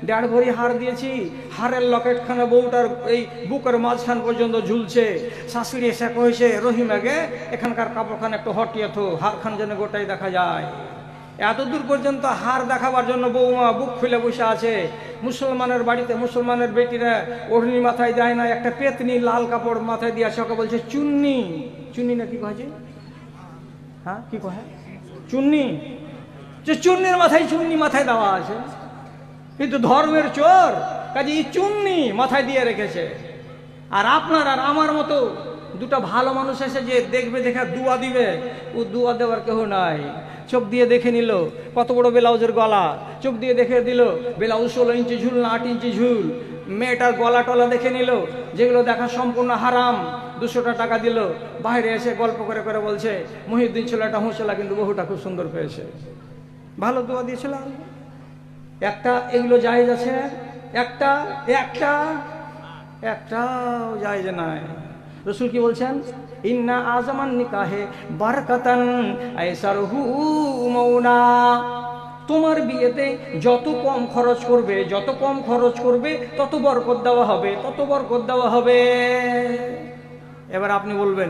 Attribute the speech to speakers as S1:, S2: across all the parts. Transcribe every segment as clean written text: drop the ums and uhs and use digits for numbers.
S1: 1.5 ভরি হার দিয়েছি, হারের লকেটখানা বউটার এই বুকের মাঝখান পর্যন্ত ঝুলছে। শাশুড়ি এসে কয়েছে, রহিমাকে এখানকার কাপড়খান একটু হটিয়ে থো, হারখান যেন গোটাই দেখা যায়। এত দূর পর্যন্ত হার দেখাবার জন্য বৌমা বুক খুলে বসে আছে। মুসলমানের বাড়িতে মুসলমানের বেটিরা ওড়নি মাথায় দেয় না, একটা পেতনি লাল কাপড় মাথায় দিয়ে আছে, ওকে বলছে চুন্নি। চুন্নি না কি কয়েছে? হ্যাঁ কি কহে? চুন্নি। যে চুন্নির মাথায় চুন্নি মাথায় দেওয়া আছে, কিন্তু ধর্মের চোর কাজে এই চুন্নি মাথায় দিয়ে রেখেছে। আর আপনার আর আমার মতো দুটা ভালো মানুষ এসে যে দেখবে, দেখা দুয়া দিবে, ও দুয়া দেওয়ার কেউ নাই। চোখ দিয়ে দেখে নিল কত বড় ব্লাউজের গলা, চোখ দিয়ে দেখে দিল ব্লাউজ 16 ইঞ্চি ঝুল না 8 ইঞ্চি ঝুল। মেয়েটার গলা টলা দেখে নিল, যেগুলো দেখা সম্পূর্ণ হারাম। 200টা টাকা দিল, বাইরে এসে গল্প করে করে বলছে মহিউদ্দিন ছেলেটা হোঁচলা, কিন্তু বহুটা খুব সুন্দর পেয়েছে, ভালো দোয়া দিয়েছিলাম। একটা এগুলো জায়েজ আছে? একটা একটা একটাও জায়েজ নাই। রাসূল কি বলছেন? ইন্না আযামান নিকাহে বারাকাতান আইসারহু মাউনা। তোমার বিয়েতে যত কম খরচ করবে, যত কম খরচ করবে তত বরকত দেওয়া হবে, তত বরকত দেওয়া হবে। এবার আপনি বলবেন,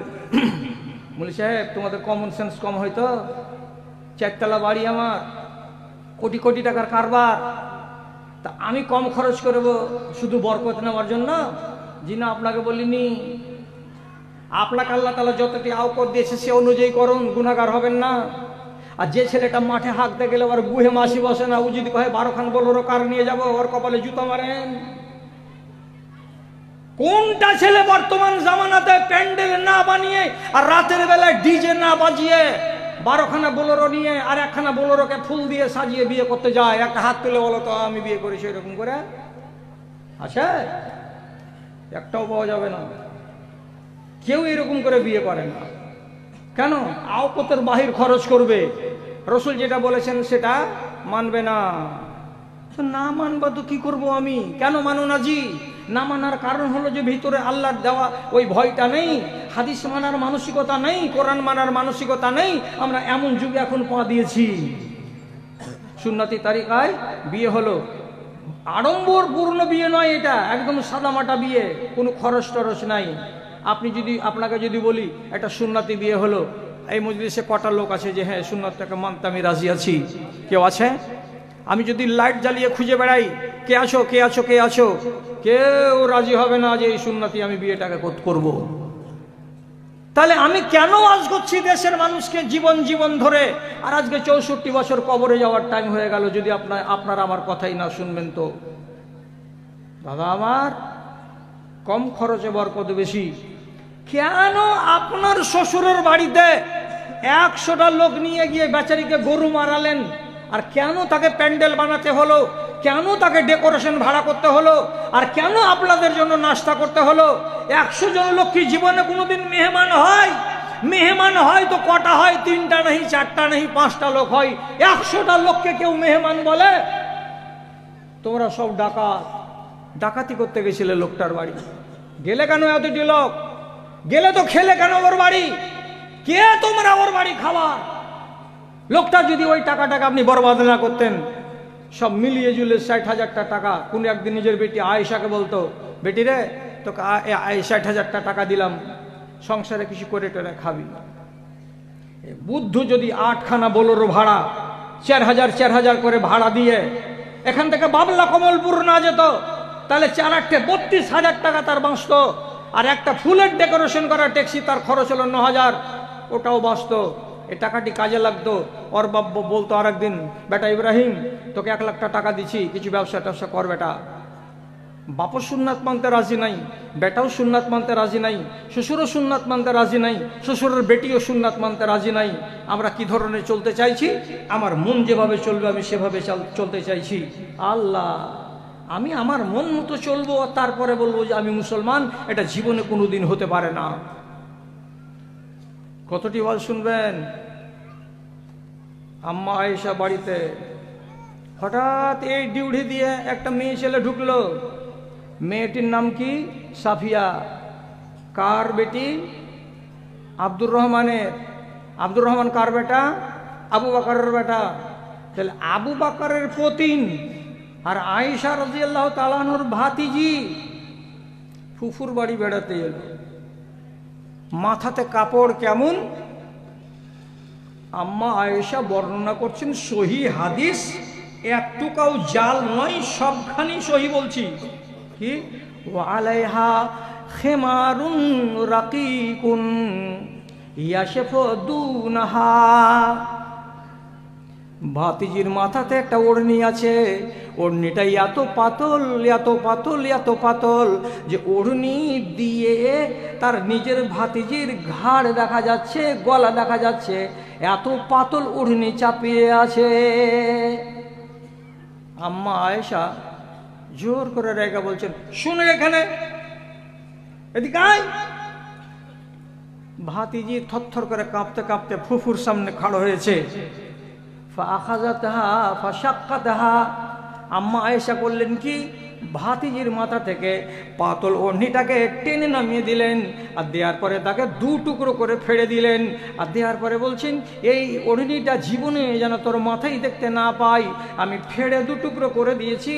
S1: বলি সাহেব তোমাদের কমন সেন্স কম হয়তো, 4 তলা বাড়ি আমার, কোটি কোটি টাকার কারবার, তা আমি কম খরচ করব শুধু বরকত নেওয়ার জন্য? জি না, আপনাকে বলিনি। আপনাকে আল্লাহ তাআলা যতটি আওকত দিয়েছে সে অনুযায়ী করুন, গুনাহগার হবেন না। আর যে ছেলেটা মাঠে হাঁকতে গেলে ওর গুহে মাসি বসে না, ও যদি কহে 12 খান বোলেরো কার নিয়ে যাব, ওর কপালে জুতো মারেন। কোনটা ছেলে বর্তমান জামানাতে প্যান্ডেল না বানিয়ে আর রাতের বেলায় ডিজে না বাজিয়ে 12 খানা বোলেরো নিয়ে আর 1 খানা বোলেরোকে ফুল দিয়ে সাজিয়ে বিয়ে করতে যায়? একটা হাত তুলে বলো তো আমি বিয়ে করেছি এরকম করে। আছে? একটাও পাওয়া যাবে না। কেউ এরকম করে বিয়ে করে না। কেন? আওকতের বাহির খরচ করবে। রাসূল যেটা বলেছেন সেটা মানবে না। না মানবা তো কি করব আমি? কেন মানো না জি? না মানার কারণ হলো যে ভিতরে আল্লাহর দেওয়া ওই ভয়টা নেই, হাদিস মানার মানসিকতা নেই, কোরআন মানার মানসিকতা নেই। আমরা এমন যুগে এখন পা দিয়েছি, সুন্নতি তারিকায় বিয়ে হলো, আড়ম্বরপূর্ণ বিয়ে নয়, এটা একদম সাদামাটা বিয়ে, কোনো খরচ টরচ নাই। আপনাকে যদি বলি একটা সুন্নতি বিয়ে হলো, এই মজলিসে কটা লোক আছে যে হ্যাঁ সুন্নতটাকে মানতে আমি রাজি আছি? কেউ আছে? আমি যদি লাইট জ্বালিয়ে খুঁজে বেড়াই কে আছো কে আছো কে আছো, কেউ রাজি হবে না যে এই সুন্নতি আমি বিয়েটাকে করব। তাহলে আমি কেন আজ করছি দেশের মানুষকে জীবন ধরে? আর আজকে 64 বছর কবরে যাওয়ার টাইম হয়ে গেল, যদি আপনারা আমার কথাই না শুনবেন তো। দাদা আমার, কম খরচে বরকত বেশি। কেন আপনার শ্বশুরের বাড়িতে 100টা লোক নিয়ে গিয়ে বেচারিকে গরু মারালেন? আর কেন তাকে প্যান্ডেল বানাতে হলো? কেন তাকে ডেকোরেশন ভাড়া করতে হলো? আর কেন আপনাদের জন্য নাস্তা করতে হলো? 100 জন লোক কি জীবনে কোনোদিন মেহমান হয়? মেহমান হয় তো কটা হয়? 3টা नहीं 4টা नहीं 5টা লোক হয়। 100টা লোককে কেউ মেহমান বলে? তোমরা সব ডাকাতি করতে গেছিলে লোকটার বাড়ি। গেলে কেন এতটি লোক? গেলে তো খেলে কেন ওর বাড়ি? কে তোমরা ওর বাড়ি খাবার? লোকটা যদি ওই টাকাটাকে আপনি বরবাদ না করতেন, সব মিলিয়ে জুলে 60,000 টাকা, কোন একদিন নিজের বেটি আয়েশাকে বলতো, বেটি রে তোকে 60,000 টাকা দিলাম, সংসারে কিছু করে টোরে খাবি। বুদ্ধ যদি 8 খানা বোলেরো ভাড়া 4,000 করে ভাড়া দিয়ে এখান থেকে বাবলা কমলপুর না যেত, তাহলে 4-8 32,000 টাকা তার বাঁচত। আর একটা ফুলের ডেকোরেশন করা ট্যাক্সি তার খরচ হলো 9,000, ওটাও বাঁচত। এই টাকাটি কাজে লাগতো। ওর বাবা বলতো আর একদিন, বেটা ইব্রাহিম তোকে 1 লাখ টাকা দিচ্ছি, কিছু ব্যবসা ট্যাবসা কর বেটা। বাপও সুন্নাত মানতে রাজি নাই, বেটাও সুন্নাত মানতে রাজি নাই, শ্বশুরও সুন্নাত মানতে রাজি নাই, শ্বশুরের বেটিও সুন্নাত মানতে রাজি নাই। আমরা কি ধরনের চলতে চাইছি? আমার মন যেভাবে চলবে আমি সেভাবে চলতে চাইছি। আল্লাহ, আমি আমার মন মতো চলবো আর তারপরে বলবো যে আমি মুসলমান, এটা জীবনে কোনোদিন হতে পারে না। কতটি ওয়াজ শুনবেন? আম্মা আয়েশা বাড়িতে হঠাৎ এই ডিউটি দিয়ে একটা মেয়ে ছেলে ঢুকলো। মেয়েটির নাম কি? সাফিয়া। কার বেটি? আব্দুর রহমানের। আব্দুর রহমান কার বেটা? আবু বকরের বেটা। তাহলে আবু বকরের পতিন আর আয়েশা রাদিয়াল্লাহু তাআলা আনহার ভাতিজি ফুফুর বাড়ি বেড়াতে এলো, মাথাতে কাপড় কেমন, আম্মা আয়েশা বর্ণনা করছেন সহি হাদিস, একটুকাও জাল নয়, সবখানি সহি বলছি। কি ওয়া আলাইহা খিমারুন রাকিকুন ইয়াশফু দুনাহা, ভাতিজির মাথাতে একটা ওড়নি আছে, ওড়নিটা এত পাতল এত পাতল এত পাতল যে ওড়নি দিয়ে তার নিজের ভাতিজির ঘাড় দেখা যাচ্ছে, গলা দেখা যাচ্ছে, এত পাতল ওড়নি চাপিয়ে আছে। আম্মা আয়েশা জোর করে রেখে বলছেন, শুনে এখানে, এদিকে আয়। ভাতিজি থরথর করে কাঁপতে কাঁপতে ফুফুর সামনে খাড়া হয়েছে। ফাখাযাতহা ফাশাক্কাতহা, আম্মা আয়েশা করলেন কি, ভাতিজির মাথা থেকে পাতল ওড়নিটাকে টেনে নামিয়ে দিলেন, আর দেওয়ার পরে তাকে দু টুকরো করে ফেড়ে দিলেন, আর দেওয়ার পরে বলছেন, এই ওড়নিটা জীবনে যেন তোর মাথায় দেখতে না পাই, আমি ফেড়ে দু টুকরো করে দিয়েছি,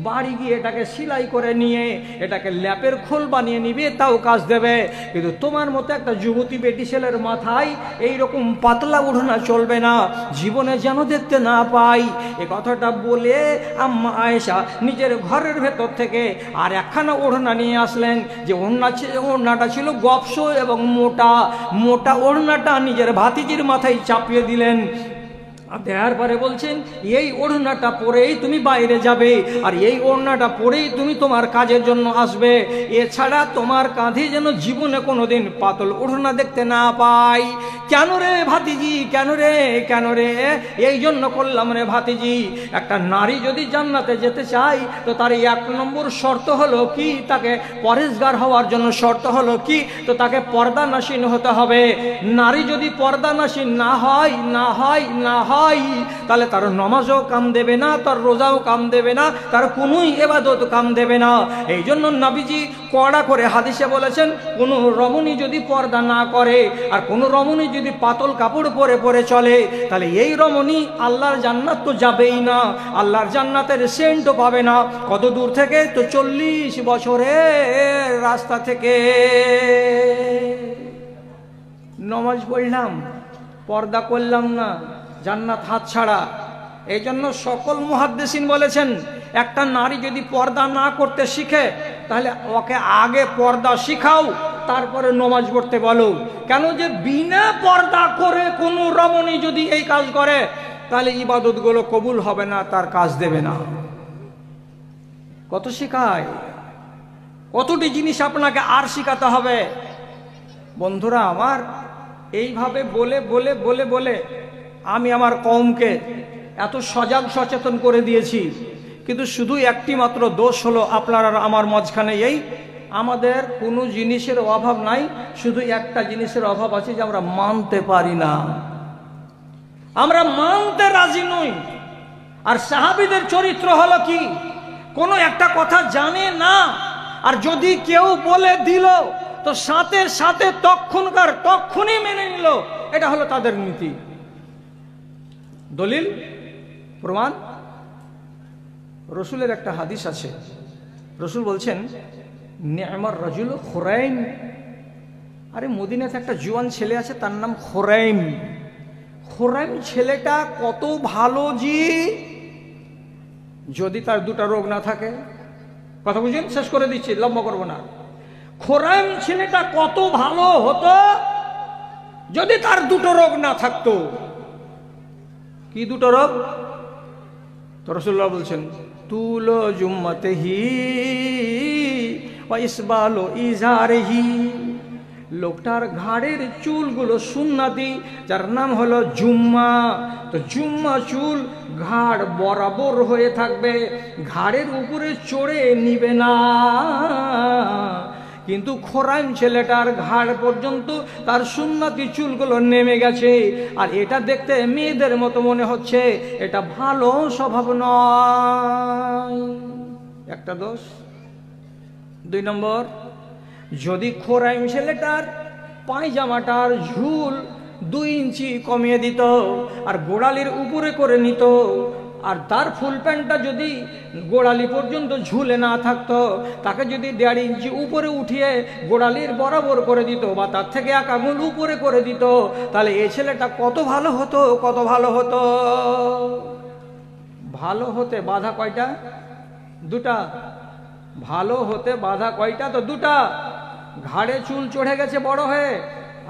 S1: বাড়ি গিয়ে এটাকে সেলাই করে নিয়ে এটাকে ল্যাপের খোল বানিয়ে নিবে, তাও কাজ দেবে, কিন্তু তোমার মতো একটা যুবতী বেটি ছেলের মাথায় এইরকম পাতলা ওড়না চলবে না, জীবনে যেন দেখতে না পাই। এ কথাটা বলে আম্মা আয়েশা নিজের ঘরের ভেতর থেকে আর একখানা ওড়না নিয়ে আসলেন, যে ওড়নাটা ছিল গপস এবং মোটা, মোটা ওড়নাটা নিজের ভাতিজির মাথায় চাপিয়ে দিলেন। দেওয়ার পরে বলছেন, এই ওড়নাটা পরেই তুমি বাইরে যাবে, আর এই ওড়নাটা পরেই তুমি তোমার কাজের জন্য আসবে, এছাড়া তোমার কাঁধে যেন জীবনে কোনোদিন পাতল ওড়না দেখতে না পাই। কেন রে ভাতিজি, কেন রে, কেন রে? এই জন্য করলাম রে ভাতিজি, একটা নারী যদি জান্নাতে যেতে চায় তো তার এক নম্বর শর্ত হলো কি, তাকে পরেশগার হওয়ার জন্য শর্ত হলো কি, তো তাকে পর্দানাসীন হতে হবে। নারী যদি পর্দানাসীন না হয়, না হয়, না হয়, তাহলে তার নমাজও কাম দেবে না, তার রোজাও কাম দেবে না, তার কোনোই ইবাদত কাম দেবে না। এই জন্য নবীজি কড়া করে হাদিসে বলেছেন, কোনো রমণী যদি পর্দা না করে আর কোনো রমণী যদি পাতল কাপড় পরে পরে চলে, তাহলে এই রমণী আল্লাহর জান্নাত তো যাবেই না, আল্লাহর জান্নাতের সেন্টও পাবে না। কত দূর থেকে? তো 40 বছরের রাস্তা থেকে। নমাজ পড়লাম, পর্দা করলাম না, জান্নাত হাত ছাড়া। এই জন্য সকল মুহাদ্দিসিন বলেছেন, একটা নারী যদি পর্দা না করতে শিখে তাহলে ওকে আগে পর্দা শিখাও, তারপরে নমাজ পড়তে বলো। কেন যে বিনা পর্দা করে কোনো রমণী যদি এই কাজ করে তাহলে ইবাদতগুলো কবুল হবে না, তার কাজ দেবে না। কত শিখায়, কতটি জিনিস আপনাকে আর শিখাতে হবে। বন্ধুরা আমার, এইভাবে বলে বলে বলে বলে আমি আমার কওমকে এত সজাগ সচেতন করে দিয়েছি, কিন্তু শুধু একটি মাত্র দোষ হলো আপনার আর আমার মাঝখানে, এই আমাদের কোনো জিনিসের অভাব নাই, শুধু একটা জিনিসের অভাব আছে, যে আমরা মানতে পারি না, আমরা মানতে রাজি নই। আর সাহাবীদের চরিত্র হলো কি, কোনো একটা কথা জানে না, আর যদি কেউ বলে দিল তো সাথে সাথে তখনই মেনে নিল, এটা হলো তাদের নীতি। দলিল প্রমাণ, রসুলের একটা হাদিস আছে, রসুল বলছেন, নি'মার রাজুল খুরাইম। আরে মদিনাতে একটা জুয়ান ছেলে আছে, তার নাম খুরাইম। খুরাইম ছেলেটা কত ভালো জি, যদি তার দুটা রোগ না থাকে। কথা বুঝেন, শেষ করে দিচ্ছি, লম্বা করবো না। খুরাইম ছেলেটা কত ভালো হতো যদি তার দুটো রোগ না থাকতো। কি দুটো রোগ? তো রাসূলুল্লাহ বলছেন, তুলো জুম্মাতেহি ওয়া ইসবালু ইজারিহি। লোকটার ঘাড়ের চুলগুলো সুন্নতি, যার নাম হলো জুম্মা। তো জুম্মা চুল ঘাড় বরাবর হয়ে থাকবে, ঘাড়ের উপরে চড়ে নিবে না। কিন্তু খোরাইম ছেলেটার ঘাড় পর্যন্ত তার সুন্নতি চুলগুলো নেমে গেছে, আর এটা দেখতে মেয়েদের মতো মনে হচ্ছে, এটা ভালো স্বভাব নয়। একটা দোষ। 2 নম্বর, যদি খোরাইম ছেলেটার পায়জামাটার ঝুল 2 ইঞ্চি কমিয়ে দিত আর গোড়ালির উপরে করে নিত, আর তার ফুল প্যান্টটা যদি গোড়ালি পর্যন্ত ঝুলে না থাকতো, তাকে যদি 1.5 ইঞ্চি উপরে উঠিয়ে গোড়ালির বরাবর করে দিত বা তার থেকে 1 আঙুল উপরে করে দিত, তাহলে এই ছেলেটা কত ভালো হতো, কত ভালো হতো। ভালো হতে বাধা কয়টা? 2টা। ভালো হতে বাধা কয়টা? তো 2টা। ঘাড়ে চুল চড়ে গেছে বড় হয়ে,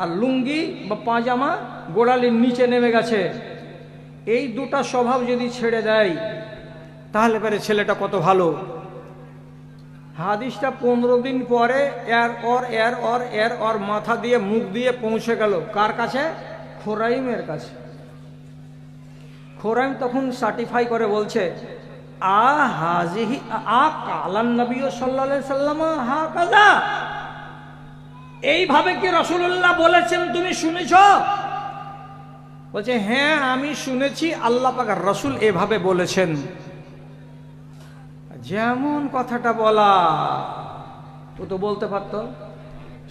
S1: আর লুঙ্গি বা পাজামা গোড়ালির নিচে নেমে গেছে। এই 2টা স্বভাব যদি ছেড়ে দেয়, তাহলে পরে ছেলেটা কত ভালো। হাদিসটা 15 দিন পরে এর ওর মাথা দিয়ে মুখ দিয়ে পৌঁছে গেল কার কাছে? খোরাইমের কাছে। খোরাইম তখন সার্টিফাই করে বলছে, হাজিহি কালান নবী সাল্লাল্লাহু আলাইহি সাল্লাম হা কাজা, এইভাবে কি রাসূলুল্লাহ বলেছেন, তুমি শুনেছ? বলছে, হ্যাঁ আমি শুনেছি, আল্লাহ পাক রাসূল এভাবে বলেছেন। যেমন কথাটা বলা, ও তো বলতে পারতো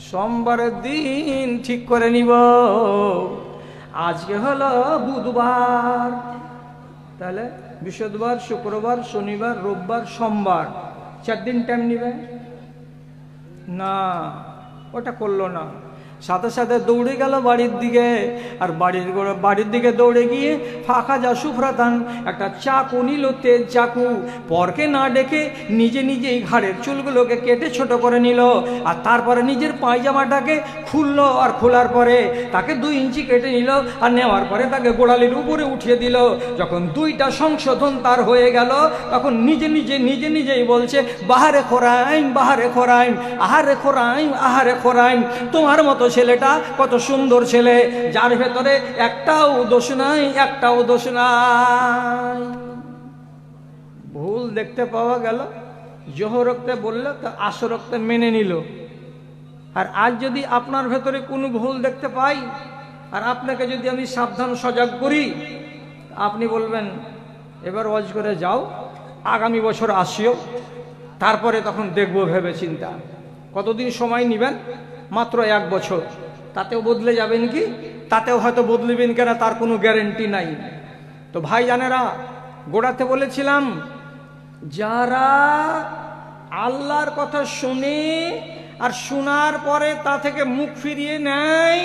S1: সোমবারের দিন ঠিক করে নিব, আজকে হলো বুধবার, তাহলে বৃহস্পতিবার, শুক্রবার, শনিবার, রোববার, সোমবার, 4 দিন টাইম নিবে না। ওটা করলো না, সাথে সাথে দৌড়ে গেল বাড়ির দিকে। আর বাড়ির দিকে দৌড়ে গিয়ে ফাঁকা যা সুফরাতান একটা চাকু নিল, তেজ চাকু। পরকে না ডেকে নিজে নিজেই ঘাড়ের চুলগুলোকে কেটে ছোট করে নিল। আর তারপরে নিজের পায়জামাটাকে খুললো, আর খোলার পরে তাকে 2 ইঞ্চি কেটে নিল, আর নেওয়ার পরে তাকে গোড়ালির উপরে উঠিয়ে দিল। যখন 2টা সংশোধন তার হয়ে গেল, তখন নিজে নিজেই বলছে, বাহারে খোরাইম, বাহারে খোরাইম, আহারে খোরাইম, আহারে খোরাইম, তোমার মতো ছেলেটা কত সুন্দর ছেলে, যার ভেতরে একটাও দোষ নাই, একটাও দোষ নাই। ভুল দেখতে পাওয়া গেল, জোহরক্তে বললে তো আসরক্তে মেনে নিল। আর আজ যদি আপনার ভেতরে কোনো ভুল দেখতে পাই, আর আপনাকে যদি আমি সাবধান সজাগ করি, আপনি বলবেন এবার ওয়াজ করে যাও, আগামী বছর আসিও, তারপরে তখন দেখবো ভেবে চিন্তা। কতদিন সময় নেবেন? মাত্র 1 বছর। তাতেও বদলে যাবেন কি? তাতেও হয়তো বদলিবেন কেনা তার কোনো গ্যারেন্টি নাই। তো ভাই জানেরা, গোড়াতে বলেছিলাম, যারা আল্লাহর কথা শুনে আর শোনার পরে তা থেকে মুখ ফিরিয়ে নেয়,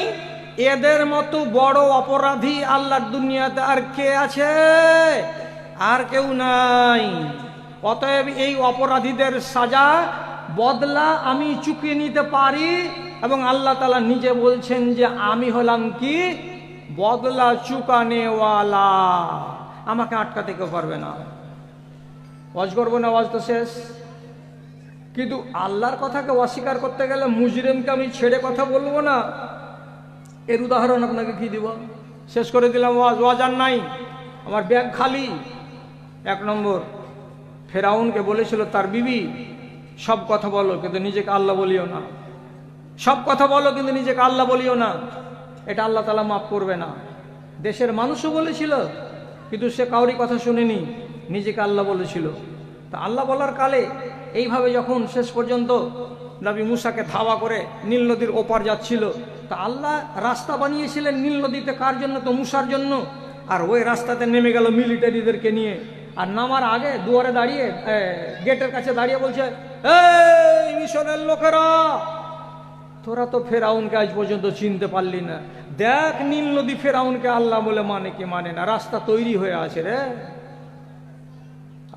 S1: এদের মতো বড় অপরাধী আল্লাহর দুনিয়াতে আর কে আছে? আর কেউ নাই। অতএব এই অপরাধীদের সাজা, বদলা আমি চুকিয়ে নিতে পারি, এবং আল্লাহ তাআলা নিজে বলছেন যে আমি হলাম কি? বদলা চুকানেওয়ালা। আমাকে আটকাতে কেউ পারবে না। ওয়াজ করবো না, ওয়াজ তো শেষ। কিন্তু আল্লাহর কথাকে অস্বীকার করতে গেলে মুজরিমকে আমি ছেড়ে কথা বলবো না। এর উদাহরণ আপনাকে কি দিব? শেষ করে দিলাম ওয়াজ। ওয়াজ আর নাই, আমার ব্যাগ খালি। 1 নম্বর, ফেরাউনকে বলেছিল তার বিবি, সব কথা বলো কিন্তু নিজেকে আল্লাহ বলিও না। সব কথা বলো কিন্তু নিজেকে আল্লাহ বলিও না। এটা আল্লাহ তাআলা মাফ করবে না। দেশের মানুষও বলেছিল, কিন্তু সে কাউরি কথা শুনেনি, নিজেকে আল্লাহ বলেছিল। তা আল্লাহ বলার কালে এইভাবে যখন শেষ পর্যন্ত নবী মুসাকে ধাওয়া করে নীল নদীর ওপার যাচ্ছিল, তা আল্লাহ রাস্তা বানিয়েছিলেন নীল নদীতে কার জন্য? তো মুসার জন্য। আর ওই রাস্তাতে নেমে গেল মিলিটারিদেরকে নিয়ে। আর নামার আগে দুয়ারে দাঁড়িয়ে, গেটের কাছে দাঁড়িয়ে বলছে, এই মিশরের লোকেরা, তোরা তো ফেরাউনকে আজ পর্যন্ত চিনতে পারলি না। দেখ নীল নদী ফেরাউনকে আল্লাহ বলে মানে কি মানে না, রাস্তা তৈরি হয়ে আছে রে।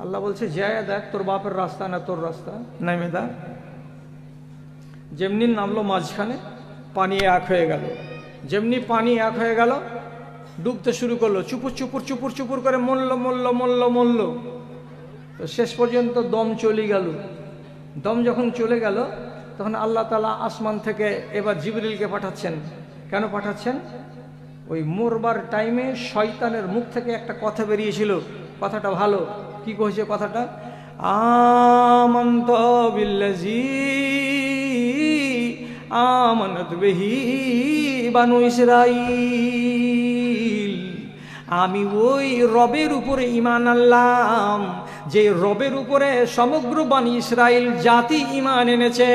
S1: আল্লাহ বলছে, যায় দেখ, তোর বাপের রাস্তা না তোর রাস্তা, নেমে দা। যেমনি নামলো মাঝখানে, পানি এক হয়ে গেল। যেমনি পানি এক হয়ে গেল, ডুবতে শুরু করলো, চুপুর চুপুর চুপুর চুপুর করে মরল। তো শেষ পর্যন্ত দম চলে গেল। দম যখন চলে গেল, তখন আল্লাহ তাআলা আসমান থেকে এবার জিবরিলকে পাঠাচ্ছেন। কেন পাঠাচ্ছেন? ওই মরবার টাইমে শয়তানের মুখ থেকে একটা কথা বেরিয়েছিল। কথাটা ভালো। কি কইছে কথাটা? আমানতু বিল্লাযী আমানাত বিহি বানু ইসরাঈল। আমি ওই রবের উপরে ঈমান আনলাম, যে রবের উপরে সমগ্র বানি ইসরাইল জাতি ঈমান এনেছে।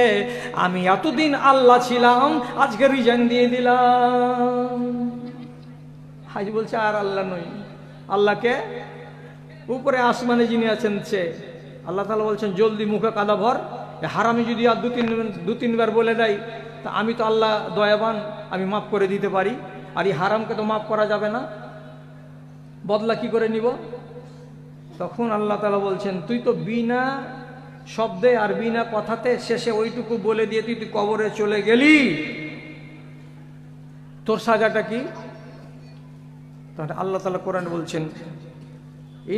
S1: আমি এতদিন আল্লাহ ছিলাম, আজকে রিজাইন দিয়ে দিলাম। হাজি বলছে আর আল্লাহ নই। আল্লাহকে উপরে আসমানে যিনি আছেন সে। আল্লাহ তাআলা বলছেন জলদি মুখে কাদা ভর, হারামি যদি আর দু তিনবার বলে দেয় তা আমি তো আল্লাহ দয়াবান, আমি মাফ করে দিতে পারি। আর এই হারামকে তো মাফ করা যাবে না, বদলা কি করে নিব? তখন আল্লাহ তাআলা বলছেন তুই তো বিনা শব্দে আর বিনা কথাতে শেষে ওইটুকু বলে দিয়ে তুই কবরে চলে গেলি, তোর সাজাটা কি? তাহলে আল্লাহ তাআলা কোরআন বলছেন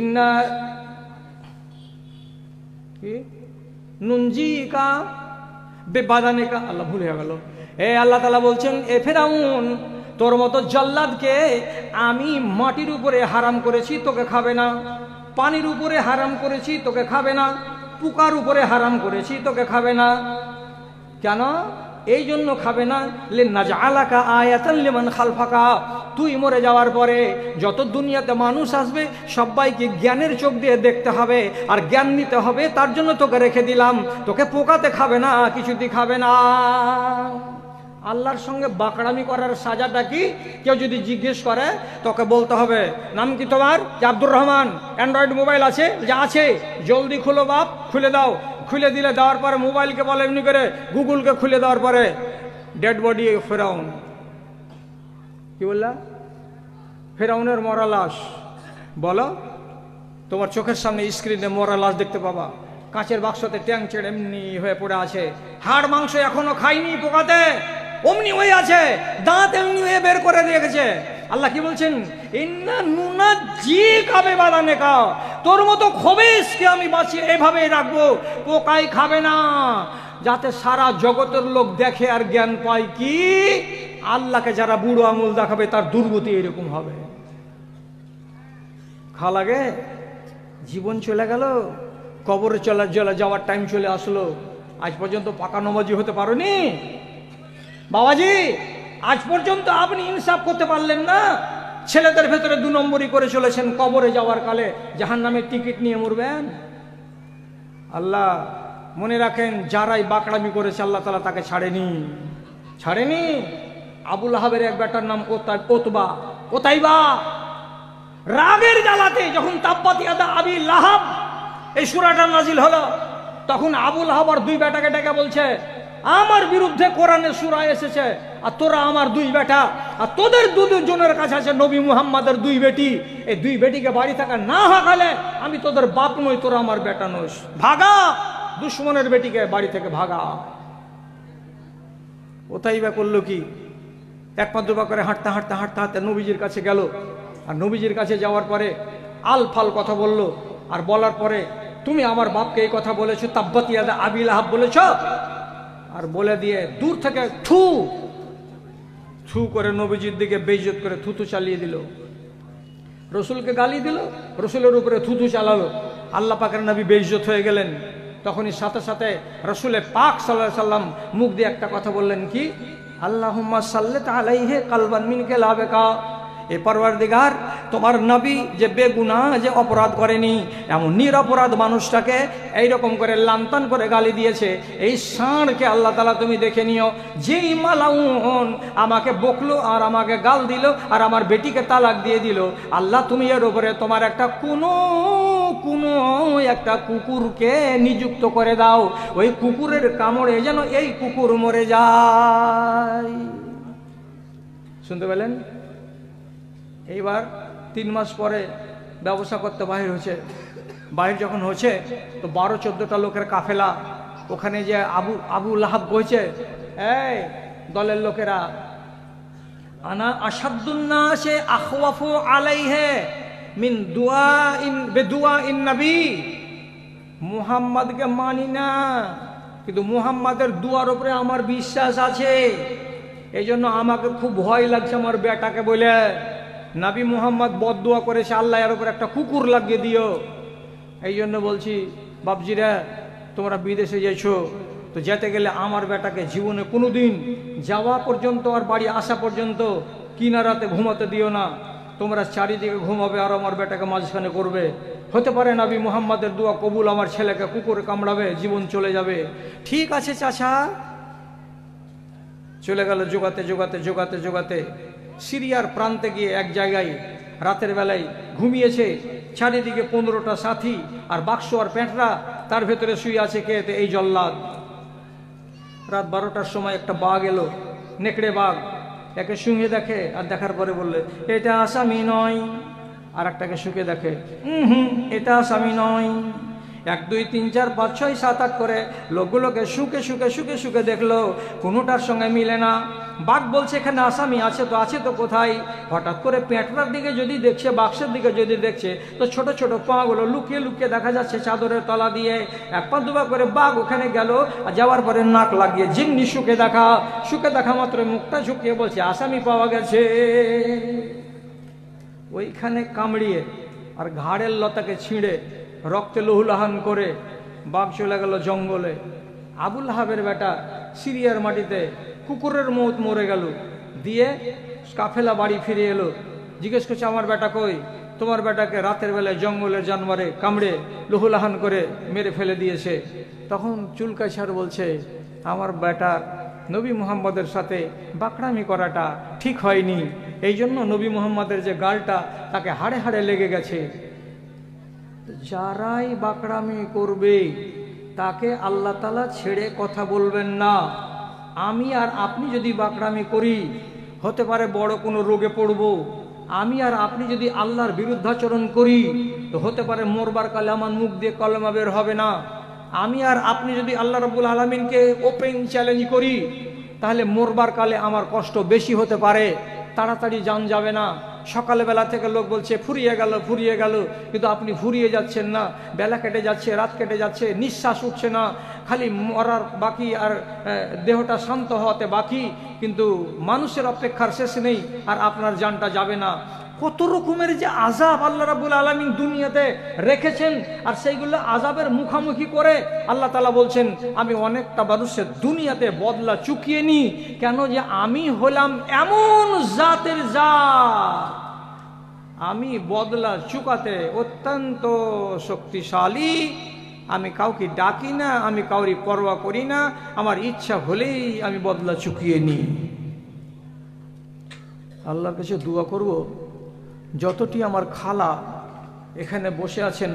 S1: ইন্না কি নুনজিকা বেবাদানিকা, আল্লাহ ভুলে গেল। আল্লাহ তাআলা বলছেন এ ফেরাউন, তোর মতো জল্লাদকে আমি মাটির উপরে হারাম করেছি, তোকে খাবে না। পানির উপরে হারাম করেছি, তোকে খাবে না। পোকার উপরে হারাম করেছি, তোকে খাবে না। কেন? এই জন্য খাবে না, লিনাজআলাকা আয়াতান লিমান খালফাকা, তুই মরে যাওয়ার পরে যত দুনিয়াতে মানুষ আসবে সবাইকে জ্ঞানের চোখ দিয়ে দেখতে হবে আর জ্ঞান নিতে হবে, তার জন্য তোকে রেখে দিলাম। তোকে পোকাতে খাবে না, কিছুতেই খাবে না। আল্লাহর সঙ্গে বাকড়ামি করার সাজাটা কি? কেউ যদি জিজ্ঞেস করে তোকে বলতে হবে নাম কি তোমার? যে আব্দুর রহমান। অ্যান্ড্রয়েড মোবাইল আছে? যে আছে। জলদি খুলো বাপ, খুলে দাও। খুলে দিলে দেওয়ার পরে মোবাইলকে বলে এমনি করে, গুগলকে খুলে দেওয়ার পরে ডেড বডি ফেরাউন। কি বললা? ফেরাউনের মরা লাশ। বলো, তোমার চোখের সামনে স্ক্রিনে মরা লাশ দেখতে পাবা। কাঁচের বাক্সতে ট্যাং ছেড়ে এমনি হয়ে পড়ে আছে, হাড় মাংস এখনো খাইনি পোকাতে, অমনি হয়ে আছে, দাঁত এমনি হয়ে বের করে রেখেছে। আল্লাহ কি বলছেন? ইন্না নুনাজ্জিকা বিবাদানিকা, তোর মতো খবিসকে আমি বাঁচিয়ে এভাবে রাখবো, পোকাই খাবে না, যাতে সারা জগতের লোক দেখে আর জ্ঞান পায় কি আল্লাহকে যারা বুড়ো আঙুল দেখাবে তার দুর্গতি এরকম হবে। খা লাগে, জীবন চলে গেল, কবরে চলে যাওয়ার টাইম চলে আসলো, আজ পর্যন্ত পাকা নমাজি হতে পারোনি বাবাজি। আজ পর্যন্ত আপনি ইনসাফ করতে পারলেন না। ছেলেদের ভেতরে 2 নম্বরই করে চলেছেন, কবরে যাওয়ার কালে জাহান্নামের টিকিট নিয়ে মরবেন। আল্লাহ মনে রাখেন, যারাই বাকড়ামি করেছে আল্লাহ তাআলা তাকে ছাড়েনি। আবুল আহাবের এক বেটার নাম ওতাইবা। রাগের জ্বালাতে যখন তাব্বাত ইয়াদা আবি লাহাব এই সূরাটা নাজিল হলো, তখন আবুল আহাব আর 2 বেটাকে ডেকে বলছে আমার বিরুদ্ধে কোরআনে সূরা এসেছে, আর তোরা আমার 2 বেটা, আর তোদের 2 জনের কাছে আছে নবী মুহাম্মাদের 2 বেটি। এই 2 বেটিকে বাড়ি থাকা না হাঁকালে আমি তোদের বাপ নই, তোরা আমার বেটা নস। ভাগা, দুশ্মনের বেটিকে বাড়ি থেকে ভাগা। ওতাইবা করলো কি? 1 পা 2 পা করে হাঁটতে নবীজির কাছে গেল। আর নবীজির কাছে যাওয়ার পরে আলফাল কথা বলল, আর বলার পরে তুমি আমার বাপকে এই কথা বলেছো, তাব্বাত ইয়াদা আবি লাহাব বলেছো, আর বলে দিয়ে দূর থেকে থু করে নবীজির দিকে বেইজ্জত করে থুতু চালিয়ে দিল। রসুলকে গালি দিল, রসুলের উপরে থুতু চালালো। আল্লাহ পাকের নবী বেইজ্জত হয়ে গেলেন। তখনই সাথে সাথে রসুলের পাক সাল্লাল্লাহু আলাইহি সাল্লাম মুখ দিয়ে একটা কথা বললেন, কি? আল্লাহুম্মা সাল্লি আলাইহি কালবান মিনকা লা বাকা। এ পরওয়ারদিগার, তোমার নবী যে বেগুনাহ, যে অপরাধ করেনি, এমন নিরপরাধ মানুষটাকে এইরকম করে লান্তান করে গালি দিয়েছে, এই ষাঁড়কে আল্লাহ তাআলা তুমি দেখে নিও। যেই মালাউন আমাকে বকলো আর আমাকে গাল দিল আর আমার বেটিকে তালাক দিয়ে দিল, আল্লাহ তুমি এর উপরে তোমার একটা কোনো একটা কুকুরকে নিযুক্ত করে দাও, ওই কুকুরের কামড়ে যেন এই কুকুর মরে যায়। শুনতে পেলেন? এইবার 3 মাস পরে ব্যবসা করতে বাহির যখন হচ্ছে, তো 12-14টা লোকের কাফেলা ওখানে যে আবু লাহাব কইছে, এই দলের লোকেরা, আনা আশাদ্দুন নাসে আখওয়াফু আলাইহি মিন দুআইন নবী। মুহাম্মদকে মানি না, কিন্তু মুহাম্মাদের দুয়ার উপরে আমার বিশ্বাস আছে, এই জন্য আমাকে খুব ভয় লাগছে আমার বেটাকে বলে। নবী মুহাম্মদ বদদুয়া করেছে, আল্লাহ এর উপর একটা কুকুর লাগিয়ে দিও। এই জন্য বলছি বাপজিরা, তোমরা বিদেশে যাইছো, তো যেতে গেলে আমার বেটাকে জীবনে কোনোদিন যাওয়া পর্যন্ত আর বাড়ি আসা পর্যন্ত কিনারাতে ঘুমাতে দিও না। তোমরা চারিদিকে ঘুমাবে আর আমার বেটাকে মাঝখানে করবে। হতে পারে নবী মুহাম্মাদের দোয়া কবুল, আমার ছেলেকে কুকুর কামড়াবে, জীবন চলে যাবে। ঠিক আছে চাচা। চলে গেল জোগাতে সিরিয়ার প্রান্তে গিয়ে এক জায়গায় রাতের বেলায় ঘুমিয়েছে। চারিদিকে 15টা সাথী, আর বাক্স আর পেঁটরা, তার ভেতরে শুয়ে আছে কে? এই জল্লাদ। রাত 12টার সময় একটা বাঘ এলো, নেকড়ে বাঘ, একে শুঙে দেখে, আর দেখার পরে বললে এটা আসামি নয়। আর একটাকে শুকে দেখে, এটা আসামি নয়। 1 2 3 4 5 6 7 8 করে লোকগুলোকে শুকে শুকে শুকে শুকে দেখলো, কোনোটার সঙ্গে মিলে না। বাঘ বলছে এখানে আসামি আছে তো, আছে তো কোথায়? হঠাৎ করে পেঁটরার দিকে যদি দেখছে, বাক্সের দিকে যদি দেখছে, তো ছোট ছোট পাগুলো লুকিয়ে লুকিয়ে দেখা যাচ্ছে চাদরের তলা দিয়ে। 1 পা 2 পা করে বাঘ ওখানে গেল, আর যাওয়ার পরে নাক লাগিয়ে যেমনি শুকে দেখা মাত্র মুখটা ঝুঁকিয়ে বলছে আসামি পাওয়া গেছে। ওইখানে কামড়িয়ে আর ঘাড়ের লতাকে ছিঁড়ে রক্তে লহুলাহান করে বাঘ চলে গেল জঙ্গলে। আবুল আহাবের বেটা সিরিয়ার মাটিতে কুকুরের মৌত মরে গেল, দিয়ে কাফেলা বাড়ি ফিরে এলো। জিজ্ঞেস করছে আমার বেটা কই? তোমার বেটাকে রাতের বেলায় জঙ্গলের জানোয়ারে কামড়ে লহুলাহান করে মেরে ফেলে দিয়েছে। তখন চুলকাইছার বলছে আমার বেটা নবী মুহাম্মদের সাথে বাকরামি করাটা ঠিক হয়নি, এই জন্য নবী মুহাম্মদের যে গালটা তাকে হাড়ে হাড়ে লেগে গেছে। যারাই বাকরামি করবে তাকে আল্লাহ তাআলা ছেড়ে কথা বলবেন না। আমি আর আপনি যদি বাকরামি করি, হতে পারে বড় কোনো রোগে পড়ব। আমি আর আপনি যদি আল্লাহর বিরুদ্ধাচরণ করি, তো হতে পারে মরবার কালে আমার মুখ দিয়ে কলমা বের হবে না। আমি আর আপনি যদি আল্লাহ রাব্বুল আলামিনকে ওপেন চ্যালেঞ্জ করি, তাহলে মরবার কালে আমার কষ্ট বেশি হতে পারে, তাড়াতাড়ি জান যাবে না। সকালবেলা থেকে লোক বলছে ফুরিয়ে গেল, কিন্তু আপনি ফুরিয়ে যাচ্ছেন না। বেলা কেটে যাচ্ছে, রাত কেটে যাচ্ছে, নিঃশ্বাস উঠছে না, খালি মরার বাকি আর দেহটা শান্ত হওয়াতে বাকি, কিন্তু মানুষের অপেক্ষার শেষ নেই, আর আপনার জানটা যাবে না। কত রকমের যে আযাব আল্লাহ রাব্বুল আলামিন দুনিয়াতে রেখেছেন, আর সেইগুলো আযাবের মুখামুখি করে আল্লাহ তাআলা বলছেন আমি অনেকটা মানুষের দুনিয়াতে বদলা চুকিয়ে নি। কেন? যে আমি হলাম এমন জাতের জাত, আমি বদলা চুকাতে অত্যন্ত শক্তিশালী। আমি কাউকে ডাকি না, আমি কাউরি পরোয়া করি না, আমার ইচ্ছা হলেই আমি বদলা চুকিয়ে নিই। আল্লাহর কাছে দোয়া করব, যতটি আমার খালা এখানে বসে আছেন,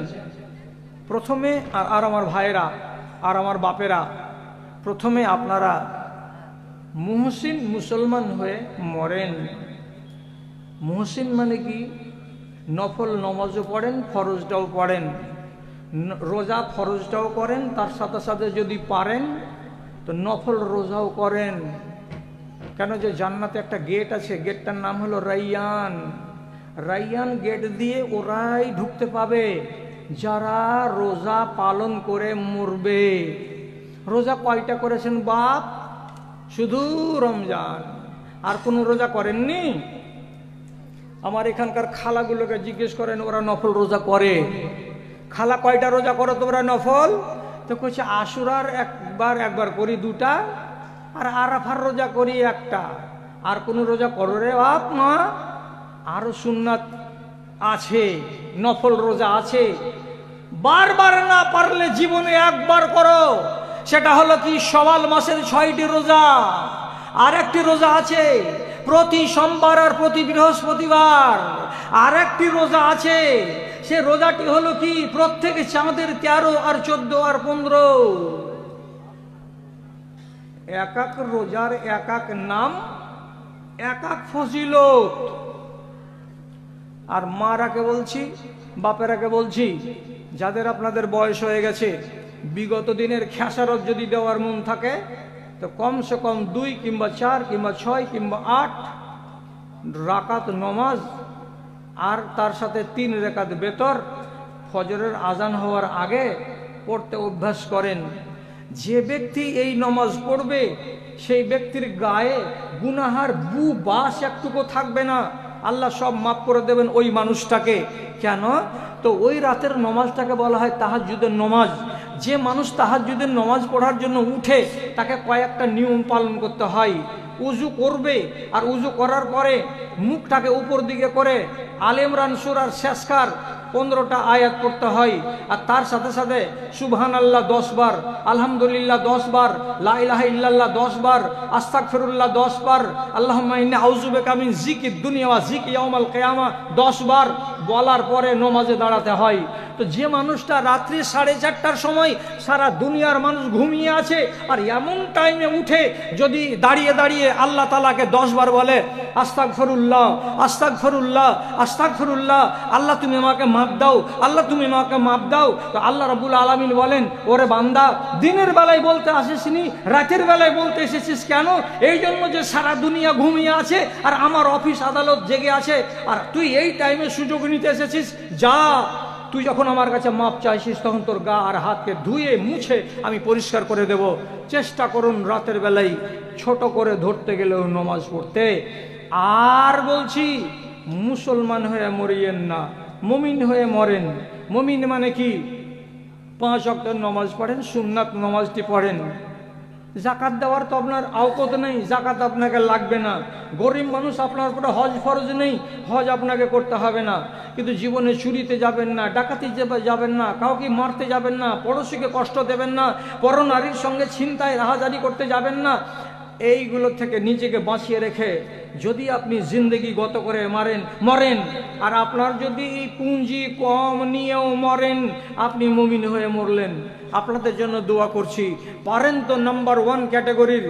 S1: প্রথমে আর আমার ভাইয়েরা আর আমার বাপেরা, প্রথমে আপনারা মুহসিন মুসলমান হয়ে মরেন। মুহসিন মানে কি? নফল নমাজও পড়েন, ফরজটাও পড়েন, রোজা ফরজটাও করেন, তার সাথে সাথে যদি পারেন তো নফল রোজাও করেন। কেন? যে জান্নাতে একটা গেট আছে, গেটটার নাম হলো রাইয়ান। রাইয়ান গেট দিয়ে ওরাই ঢুকতে পাবে যারা রোজা পালন করে মরবে। রোজা কয়টা করেছেন বাপ? শুধু রমজান, আর কোনো রোজা করেননি? আমার এখানকার খালাগুলোকে জিজ্ঞেস করেন, ওরা নফল রোজা করে। খালা কয়টা রোজা করো তোমরা নফল? তো কইছে আশুরার একবার করি 2টা, আর আরাফার রোজা করি 1টা। আর কোন রোজা করো রে বাপ? মা আরো সুন্নাত আছে, নফল রোজা আছে। বারবার না পারলে জীবনে একবার করো। সেটা হলো কি? শাওয়াল মাসের 6টি রোজা। আর একটি রোজা আছে প্রতি সোমবার আর প্রতি বৃহস্পতিবার। আর একটি রোজা আছে, সে রোজাটি হলো কি? প্রত্যেক চাঁদের 13 আর 14 আর 15। এক এক রোজার এক এক নাম, এক এক ফজিলত। আর মারাকে বলছি, বাপেরাকে বলছি, যাদের আপনাদের বয়স হয়ে গেছে, বিগত দিনের খেসারত যদি দেওয়ার মন থাকে, তো কমসে কম 2 কিংবা 4 কিংবা 6 কিংবা 8 রাকাত নমাজ, আর তার সাথে 3 রাকাত বেতর ফজরের আজান হওয়ার আগে পড়তে অভ্যাস করেন। যে ব্যক্তি এই নমাজ পড়বে, সেই ব্যক্তির গায়ে গুনাহার বু বাস একটুকু থাকবে না। আল্লাহ সব মাফ করে দেবেন ওই মানুষটাকে। কেন? তো ওই রাতের নমাজটাকে বলা হয় তাহাজ্জুদের নমাজ। যে মানুষ তাহাজ্জুদের নমাজ পড়ার জন্য উঠে, তাকে কয়েকটা নিয়ম পালন করতে হয়। উজু করবে, আর উজু করার পরে মুখটাকে উপর দিকে করে আলে ইমরান সূরার শেষকার 15টা আয়াত পড়তে হয়, আর তার সাথে সাথে সুবহানাল্লাহ 10 বার, আলহামদুলিল্লাহ 10 বার, লা ইলাহা ইল্লাল্লাহ 10 বার, আস্তাগফিরুল্লাহ 10 বার, আল্লাহুম্মা ইন্নী আউযু বিকা মিন যিকিদ দুনিয়া ওয়া যিকি ইয়াউমাল কিয়ামা 10 বার বলার পরে নামাজে দাঁড়াতে হয়। তো যে মানুষটা রাত্রি 4:30টার সময় সারা দুনিয়ার মানুষ ঘুমিয়ে আছে, আর এমন টাইমে উঠে যদি দাঁড়িয়ে দাঁড়িয়ে আল্লাহ তাআলাকে 10 বার বলে আস্তাগফিরুল্লাহ আস্তাগফিরুল্লাহ আস্তাগফিরুল্লাহ, আল্লাহ তুমি আমাকে মাফ দাও, আল্লাহ তুমি আমাকে মাফ দাও, তো আল্লাহ রাব্বুল আলামিন বলেন, ওরে বান্দা, দিনের বেলায় বলতে আসিসনি, রাতের বেলায় বলতে এসেছিস কেন? এই জন্য যে সারা দুনিয়া ঘুমিয়ে আছে আর আমার অফিস আদালত জেগে আছে, আর তুই এই টাইমে সুযোগ নিতে এসেছিস। যা, তুই যখন আমার কাছে মাপ চাইছিস তখন তোর গা আর হাতকে ধুয়ে মুছে আমি পরিষ্কার করে দেব। চেষ্টা করুন রাতের বেলায় ছোট করে ধরতে গেলেও নামাজ পড়তে। আর বলছি, মুসলমান হয়ে মরিয়েন না, মুমিন হয়ে মরেন। মুমিন মানে কি? 5 ওয়াক্তের নামাজ পড়েন, সুন্নাত নামাজটি পড়েন। জাকাত দেওয়ার তো আপনার আওকত নেই, জাকাত আপনাকে লাগবে না। গরিব মানুষ, আপনার উপরে হজ ফরজ নেই, হজ আপনাকে করতে হবে না। কিন্তু জীবনে চুরিতে যাবেন না, ডাকাতি যাবেন না, কাউকে মারতে যাবেন না, পড়োশিকে কষ্ট দেবেন না, পরনারীর সঙ্গে ছিনতাই রাহাজারি করতে যাবেন না। এইগুলো থেকে নিজেকে বাঁচিয়ে রেখে যদি আপনি জিন্দগি গত করে মরেন, আর আপনার যদি পুঁজি কম নিয়েও মরেন, আপনি মুমিন হয়ে মরলেন। আপনাদের জন্য দোয়া করছি, পারেন তো নাম্বার 1 ক্যাটাগরির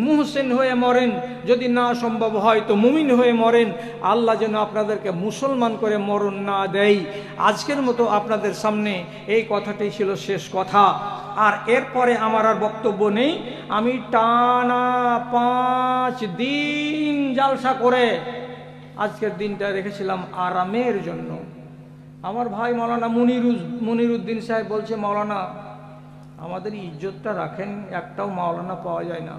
S1: মুহসিন হয়ে মরেন, যদি না সম্ভব হয় তো মুমিন হয়ে মরেন। আল্লাহ যেন আপনাদেরকে মুসলমান করে মরণ না দেয়। আজকের মতো আপনাদের সামনে এই কথাটাই ছিল শেষ কথা, আর এরপরে আমার আর বক্তব্য নেই। আমি টানা 5 দিন জালসা করে আজকের দিনটা রেখেছিলাম আরামের জন্য। আমার ভাই মাওলানা মুনিরুদ্দিন সাহেব বলছে, মাওলানা আমাদের ইজ্জতটা রাখেন, একটাও মাওলানা পাওয়া যায় না,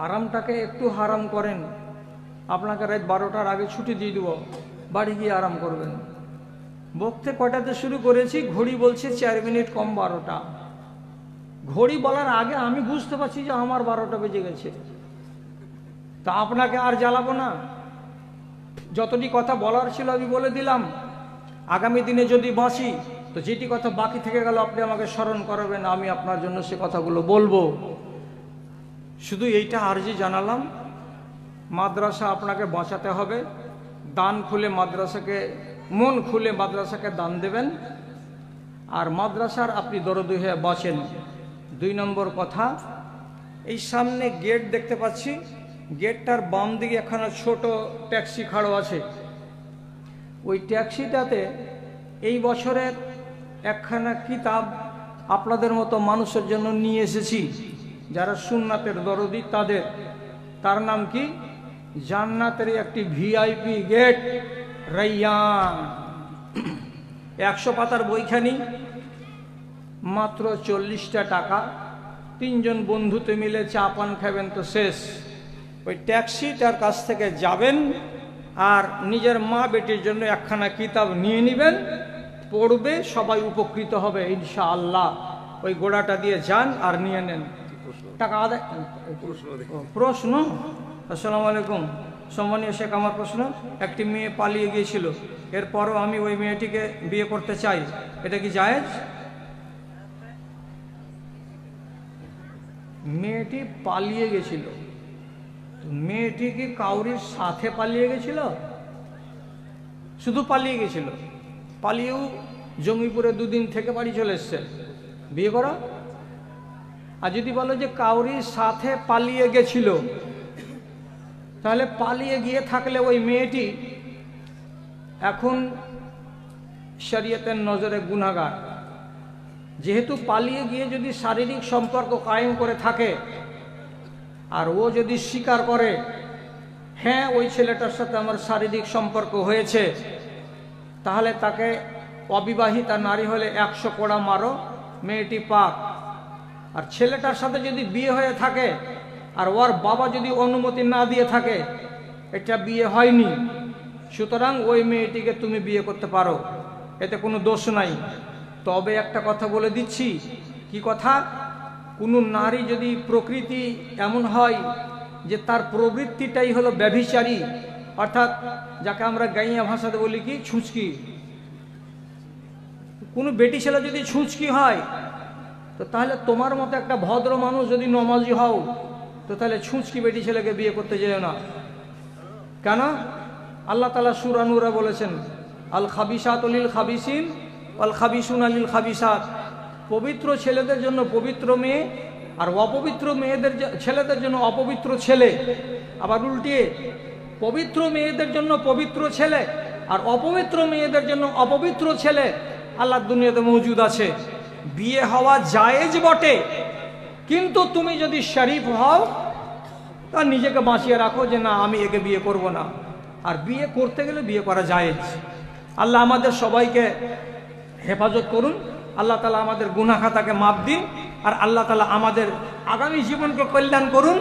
S1: আরামটাকে একটু হারাম করেন। আপনাকে রাত 12টার আগে ছুটি দিয়ে দেবো, বাড়ি গিয়ে আরাম করবেন। বকতে কটাতে শুরু করেছি, ঘড়ি বলছে 4 মিনিট কম 12টা। ঘড়ি বলার আগে আমি বুঝতে পারছি যে আমার 12টা বেজে গেছে। তা আপনাকে আর জ্বালাবো না, যতটি কথা বলার ছিল আমি বলে দিলাম। আগামী দিনে যদি বাঁচি তো যেটি কথা বাকি থেকে গেল আপনি আমাকে স্মরণ করাবেন, আমি আপনার জন্য সে কথাগুলো বলবো। শুধু এইটা আরজি জানালাম, মাদ্রাসা আপনাকে বাঁচাতে হবে। দান খুলে মাদ্রাসাকে, মন খুলে মাদ্রাসাকে দান দেবেন, আর মাদ্রাসার আপনি দরদি হয়ে বাঁচেন। 2 নম্বর কথা, এই সামনে গেট দেখতে পাচ্ছি, গেটটার বাম দিকে একখানা ছোট ট্যাক্সি খাড়ো আছে। ওই ট্যাক্সিটাতে এই বছরের একখানা কিতাব আপনাদের মতো মানুষের জন্য নিয়ে এসেছি, যারা সুন্নাতের দরদি তাদের। তার নাম কি? জান্নাতের একটি ভিআইপি গেট, রাইয়ান। 100 পাতার বইখানি, মাত্র 40টা টাকা। 3 জন বন্ধুতে মিলে চা পান খাবেন তো শেষ। ওই ট্যাক্সিটার কাছ থেকে যাবেন আর নিজের মা বেটির জন্য একখানা কিতাব নিয়ে নেবেন, পড়বে, সবাই উপকৃত হবে ইনশাআল্লাহ। ওই গোড়াটা দিয়ে যান আর নিয়ে নেন। টাকা আদায়। প্রশ্ন? আসসালামু আলাইকুম। সম্মানীয় শেখ, আমার প্রশ্ন, একটি মেয়ে পালিয়ে গিয়েছিল, এরপরও আমি ওই মেয়েটিকে বিয়ে করতে চাই, এটা কি জায়েজ? মেয়েটি পালিয়ে গেছিল, মেয়েটি কি কাউরির সাথে পালিয়ে গেছিল? শুধু পালিয়ে গেছিল, পালিয়েও জঙ্গিপুরে 2 দিন থেকে বাড়ি চলে এসছে, বিয়ে করা? আর যদি বলো যে কাউরির সাথে পালিয়ে গেছিল, তাহলে পালিয়ে গিয়ে থাকলে ওই মেয়েটি এখন শরীয়তের নজরে গুনাহগার। যেহেতু পালিয়ে গিয়ে যদি শারীরিক সম্পর্ক কায়েম করে থাকে, আর ও যদি স্বীকার করে হ্যাঁ ওই ছেলেটার সাথে আমার শারীরিক সম্পর্ক হয়েছে, তাহলে তাকে অবিবাহিতা নারী হলে 100 কোড়া মারো, মেয়েটি পাক। আর ছেলেটার সাথে যদি বিয়ে হয়ে থাকে আর ওর বাবা যদি অনুমতি না দিয়ে থাকে, এটা বিয়ে হয়নি, সুতরাং ওই মেয়েটিকে তুমি বিয়ে করতে পারো, এতে কোনো দোষ নাই। তবে একটা কথা বলে দিচ্ছি। কি কথা? কোনো নারী যদি প্রকৃতি এমন হয় যে তার প্রবৃত্তিটাই হলো ব্যভিচারী, অর্থাৎ যাকে আমরা গাইয়া ভাষাতে বলি কি ছুঁচকি, কোনো বেটি ছেলে যদি ছুঁচকি হয় তো তাহলে তোমার মতো একটা ভদ্র মানুষ যদি নমাজি হও তো তাহলে ছুঁচকি বেটি ছেলেকে বিয়ে করতে যেও না। কেন? আল্লাহ তাআলা সূরা নূরে বলেছেন, আল খাবিসাতু লিল খাবিসিন ওয়াল খাবিসুনা লিল খাবিসাত। পবিত্র ছেলেদের জন্য পবিত্র মেয়ে, আর অপবিত্র ছেলেদের জন্য অপবিত্র ছেলে। আবার উল্টিয়ে, পবিত্র মেয়েদের জন্য পবিত্র ছেলে আর অপবিত্র মেয়েদের জন্য অপবিত্র ছেলে আল্লাহর দুনিয়াতে মওজুদ আছে। বিয়ে হওয়া জায়েজ বটে, কিন্তু তুমি যদি শরীফ হও তা নিজেকে বাঁচিয়ে রাখো যে না আমি একে বিয়ে করব না। আর বিয়ে করতে গেলে বিয়ে করা জায়েজ। আল্লাহ আমাদের সবাইকে হেফাজত করুন, আল্লাহ তাআলা আমাদের গুনাহ খাতাকে মাফ দিন, আর আল্লাহ তাআলা আমাদের আগামী জীবনকে কল্যাণ করুন।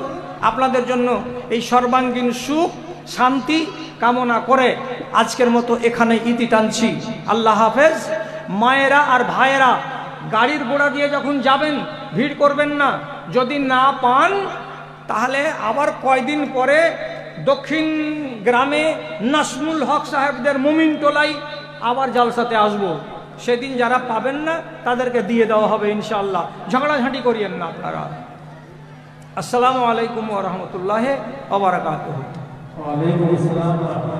S1: আপনাদের জন্য এই সর্বাঙ্গীন সুখ শান্তি কামনা করে আজকের মতো এখানে ইতি টানছি। আল্লাহ হাফেজ। মায়েরা আর ভাইয়েরা গাড়ির গোড়া দিয়ে যখন যাবেন ভিড় করবেন না, যদি না পান তাহলে আবার কয়দিন পরে দক্ষিণ গ্রামে নাসমুল হক সাহেবদের মুমিন টোলাই আবার জালসাতে আসবো। সেদিন যারা পাবেন না তাদেরকে দিয়ে দেওয়া হবে ইনশাআল্লাহ। ঝগড়াঝাঁটি করিয়েন না আপনারা। আসসালামু আলাইকুম ওয়া রাহমাতুল্লাহি ওয়া বারাকাতুহু।
S2: ওয়া আলাইকুম আসসালাম।